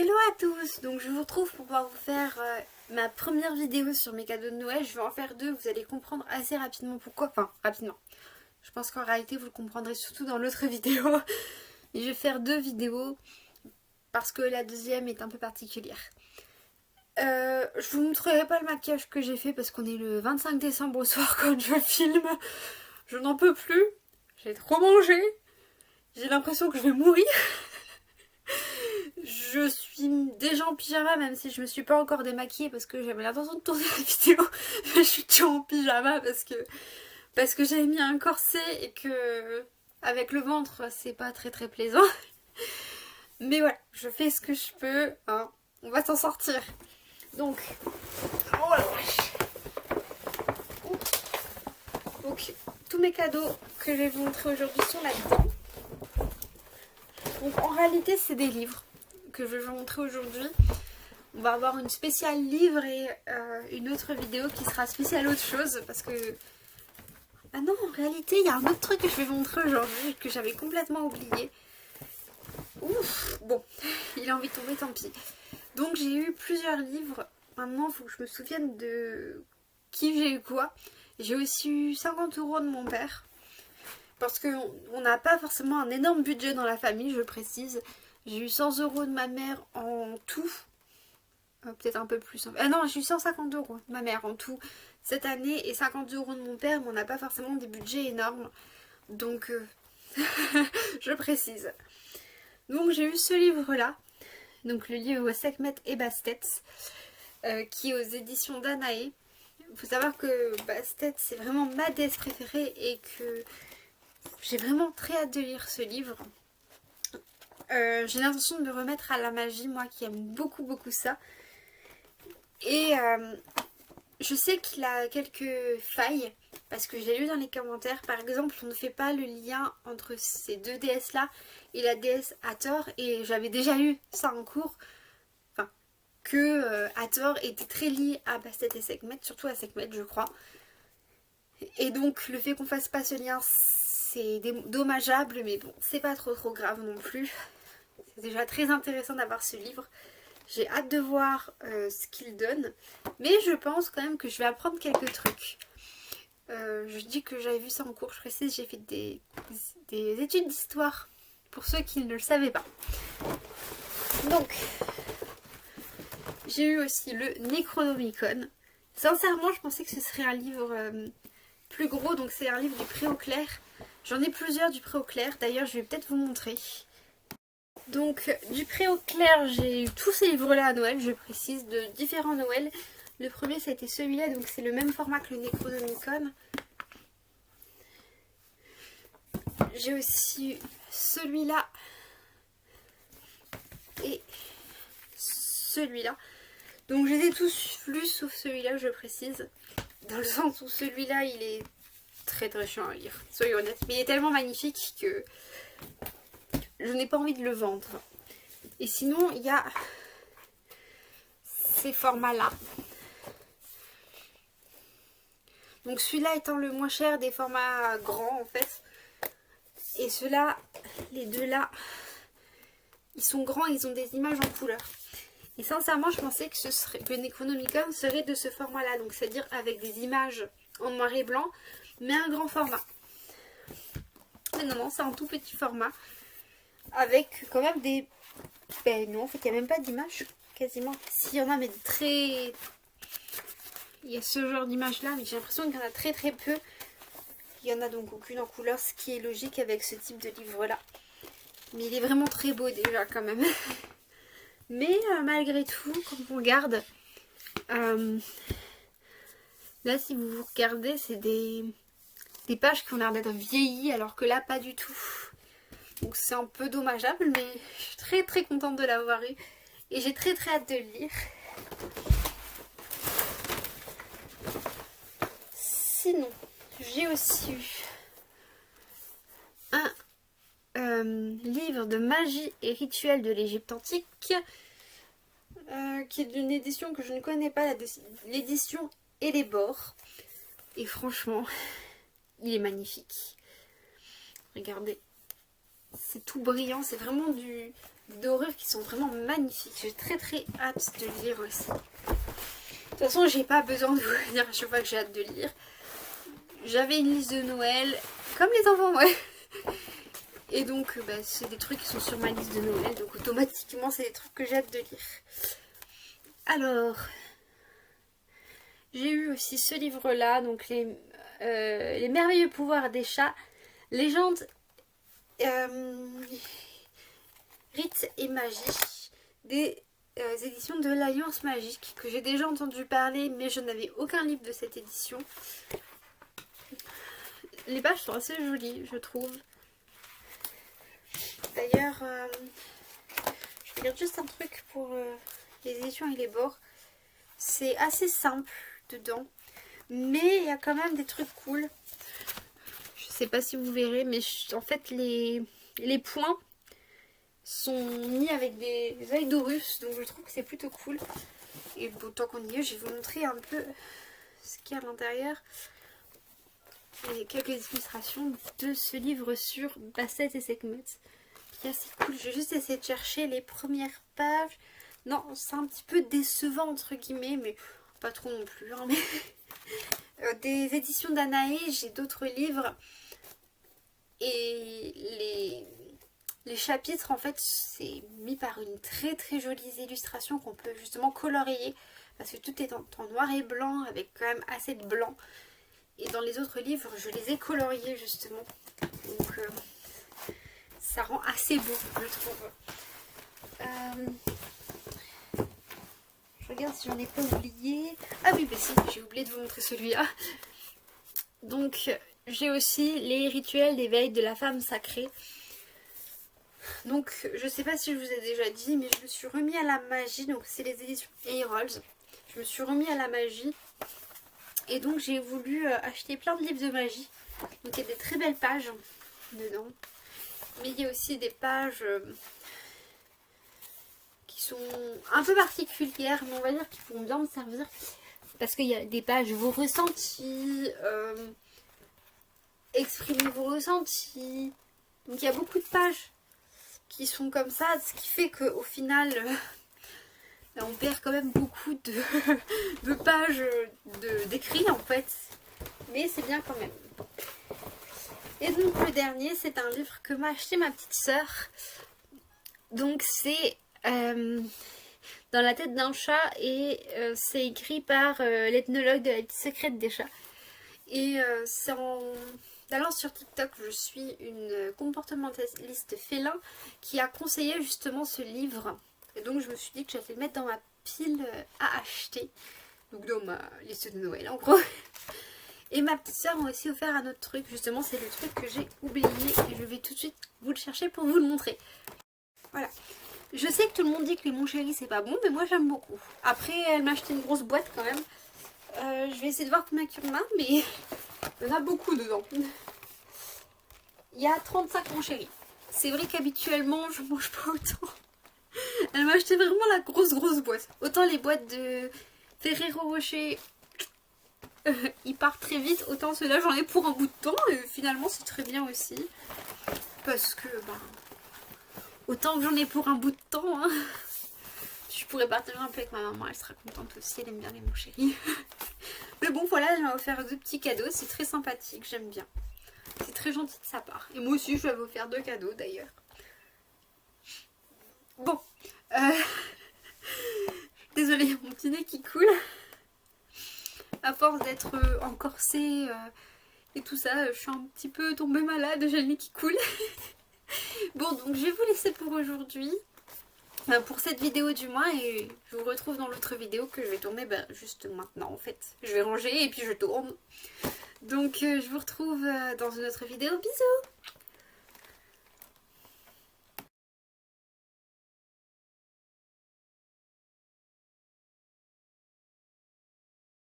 Hello à tous. Donc je vous retrouve pour pouvoir vous faire ma première vidéo sur mes cadeaux de Noël. Je vais en faire deux, vous allez comprendre assez rapidement pourquoi. Enfin, rapidement. Je pense qu'en réalité vous le comprendrez surtout dans l'autre vidéo. Et je vais faire deux vidéos parce que la deuxième est un peu particulière. Je vous montrerai pas le maquillage que j'ai fait parce qu'on est le 25 décembre au soir quand je filme. Je n'en peux plus. J'ai trop mangé. J'ai l'impression que je vais mourir. Je suis déjà en pyjama même si je me suis pas encore démaquillée parce que j'avais l'intention de tourner la vidéo. Mais je suis toujours en pyjama parce que j'avais mis un corset et que avec le ventre c'est pas très plaisant. Mais voilà, je fais ce que je peux, hein. On va s'en sortir. Donc, oh la vache. Donc tous mes cadeaux que je vais vous montrer aujourd'hui sont là-dedans. Donc en réalité c'est des livres que je vais vous montrer aujourd'hui. On va avoir une spéciale livre et une autre vidéo qui sera spéciale autre chose parce que... Ah non, en réalité il y a un autre truc que je vais vous montrer aujourd'hui que j'avais complètement oublié. Ouf, bon, il a envie de tomber, tant pis. Donc j'ai eu plusieurs livres. Maintenant il faut que je me souvienne de qui j'ai eu quoi. J'ai aussi eu 50 € de mon père. Parce qu'on n'a pas forcément un énorme budget dans la famille, je précise. J'ai eu 100 € de ma mère en tout. Peut-être un peu plus. Ah non, j'ai eu 150 € de ma mère en tout cette année et 50 € de mon père, mais on n'a pas forcément des budgets énormes. Donc, je précise. Donc j'ai eu ce livre-là. Donc le livre Sekhmet et Bastet, qui est aux éditions Danae. Il faut savoir que Bastet, c'est vraiment ma déesse préférée et que j'ai vraiment très hâte de lire ce livre. J'ai l'intention de me remettre à la magie, moi qui aime beaucoup ça. Et je sais qu'il a quelques failles, parce que j'ai lu dans les commentaires, par exemple, on ne fait pas le lien entre ces deux déesses là et la déesse Hathor, et j'avais déjà lu ça en cours, enfin, que Hathor était très lié à Bastet et Sekhmet, surtout à Sekhmet je crois. Et donc le fait qu'on fasse pas ce lien, c'est dommageable, mais bon, c'est pas trop grave non plus. C'est déjà très intéressant d'avoir ce livre. J'ai hâte de voir ce qu'il donne. Mais je pense quand même que je vais apprendre quelques trucs. Je dis que j'avais vu ça en cours, je précise, j'ai fait des études d'histoire. Pour ceux qui ne le savaient pas. Donc, j'ai eu aussi le Necronomicon. Sincèrement, je pensais que ce serait un livre plus gros. Donc c'est un livre du Pré au Clair. J'en ai plusieurs du Pré au Clair. D'ailleurs, je vais peut-être vous montrer. Donc du Pré au Clair, j'ai eu tous ces livres là à Noël, je précise, de différents Noëls. Le premier ça a été celui-là, donc c'est le même format que le Necronomicon. J'ai aussi eu celui-là et celui-là. Donc je les ai tous lus sauf celui-là, je précise. Dans le sens où celui-là il est très chiant à lire, soyons honnêtes. Mais il est tellement magnifique que je n'ai pas envie de le vendre. Et sinon, il y a ces formats-là. Donc celui-là étant le moins cher des formats grands en fait. Et ceux-là, les deux là, ils sont grands et ils ont des images en couleur. Et sincèrement, je pensais que le Necronomicon serait de ce format-là. Donc c'est-à-dire avec des images en noir et blanc, mais un grand format. Mais non, c'est un tout petit format. Avec quand même des... Ben non, en fait, il n'y a même pas d'image, quasiment. S'il y en a, mais très... Il y a ce genre d'image là, mais j'ai l'impression qu'il y en a très peu. Il n'y en a donc aucune en couleur, ce qui est logique avec ce type de livre-là. Mais il est vraiment très beau déjà, quand même. Mais malgré tout, quand on regarde... là, si vous regardez, c'est des pages qui ont l'air d'être vieillies, alors que là, pas du tout. Donc c'est un peu dommageable, mais je suis très contente de l'avoir eu. Et j'ai très hâte de le lire. Sinon, j'ai aussi eu un livre de magie et rituels de l'Égypte antique. Qui est d'une édition que je ne connais pas, l'édition Hellebore. Et franchement, il est magnifique. Regardez. C'est tout brillant, c'est vraiment des dorures qui sont vraiment magnifiques. J'ai très très hâte de lire aussi. De toute façon, j'ai pas besoin de vous dire à chaque fois que j'ai hâte de lire. J'avais une liste de Noël, comme les enfants, ouais. Et donc, c'est des trucs qui sont sur ma liste de Noël, donc automatiquement, c'est des trucs que j'ai hâte de lire. Alors, j'ai eu aussi ce livre-là, donc les merveilleux pouvoirs des chats, légende, rites et magie, des éditions de l'Alliance Magique, que j'ai déjà entendu parler, mais je n'avais aucun livre de cette édition. Les pages sont assez jolies, je trouve. D'ailleurs, je vais lire juste un truc pour les éditions et les bords. C'est assez simple dedans, mais il y a quand même des trucs cool. Je sais pas si vous verrez, mais en fait les points sont mis avec des œils d'Horus, donc je trouve que c'est plutôt cool. Et bon, tant qu'on y est, je vais vous montrer un peu ce qu'il y a à l'intérieur. Et quelques illustrations de ce livre sur Bastet et Sekhmet, qui est assez cool. Je vais juste essayer de chercher les premières pages. Non, c'est un petit peu décevant entre guillemets, mais pas trop non plus. Hein, mais des éditions d'Anaé, j'ai d'autres livres. Et les chapitres, en fait, c'est mis par une très très jolie illustration qu'on peut justement colorier. Parce que tout est en noir et blanc, avec quand même assez de blanc. Et dans les autres livres, je les ai coloriés justement. Donc ça rend assez beau, je trouve. Je regarde si j'en ai pas oublié. Ah oui, bah si, j'ai oublié de vous montrer celui-là. Donc j'ai aussi les rituels d'éveil de la femme sacrée. Donc je sais pas si je vous ai déjà dit, mais je me suis remis à la magie. Donc c'est les éditions Eyrolls. Je me suis remis à la magie. Et donc j'ai voulu acheter plein de livres de magie. Donc il y a des très belles pages dedans. Mais il y a aussi des pages qui sont un peu particulières. Mais on va dire qu'ils pourront bien me servir. Parce qu'il y a des pages vos ressentis. Exprimez vos ressentis. Donc il y a beaucoup de pages qui sont comme ça. Ce qui fait qu'au final... on perd quand même beaucoup de pages d'écrit en fait. Mais c'est bien quand même. Et donc le dernier, c'est un livre que m'a acheté ma petite sœur. Donc c'est Dans la tête d'un chat. Et c'est écrit par l'ethnologue de la vie secrète des chats. Et c'est en allant sur TikTok, je suis une comportementaliste félin qui a conseillé justement ce livre. Et donc je me suis dit que j'allais le mettre dans ma pile à acheter. Donc dans ma liste de Noël en gros. Et ma petite soeur m'a aussi offert un autre truc. Justement c'est le truc que j'ai oublié. Et je vais tout de suite vous le chercher pour vous le montrer. Voilà. Je sais que tout le monde dit que les Mon Chéri c'est pas bon. Mais moi j'aime beaucoup. Après elle m'a acheté une grosse boîte quand même. Je vais essayer de voir combien il y en a. Mais il y en a beaucoup dedans. Il y a 35 Mon Chéri. C'est vrai qu'habituellement je mange pas autant. Elle m'a acheté vraiment la grosse boîte. Autant les boîtes de Ferrero Rocher, ils partent très vite. Autant ceux-là j'en ai pour un bout de temps. Et finalement c'est très bien aussi. Parce que autant que j'en ai pour un bout de temps. Hein. Je pourrais partager un peu avec ma maman. Elle sera contente aussi. Elle aime bien les Mon Chéri. Mais bon voilà, elle m'a offert 2 petits cadeaux. C'est très sympathique. J'aime bien. C'est très gentil de sa part. Et moi aussi je lui avais offert 2 cadeaux d'ailleurs. Bon, désolée, mon petit nez qui coule. À force d'être encorsée et tout ça, je suis un petit peu tombée malade, j'ai le nez qui coule. Bon, donc je vais vous laisser pour aujourd'hui. Pour cette vidéo du moins, et je vous retrouve dans l'autre vidéo que je vais tourner juste maintenant en fait. Je vais ranger et puis je tourne. Donc je vous retrouve dans une autre vidéo. Bisous!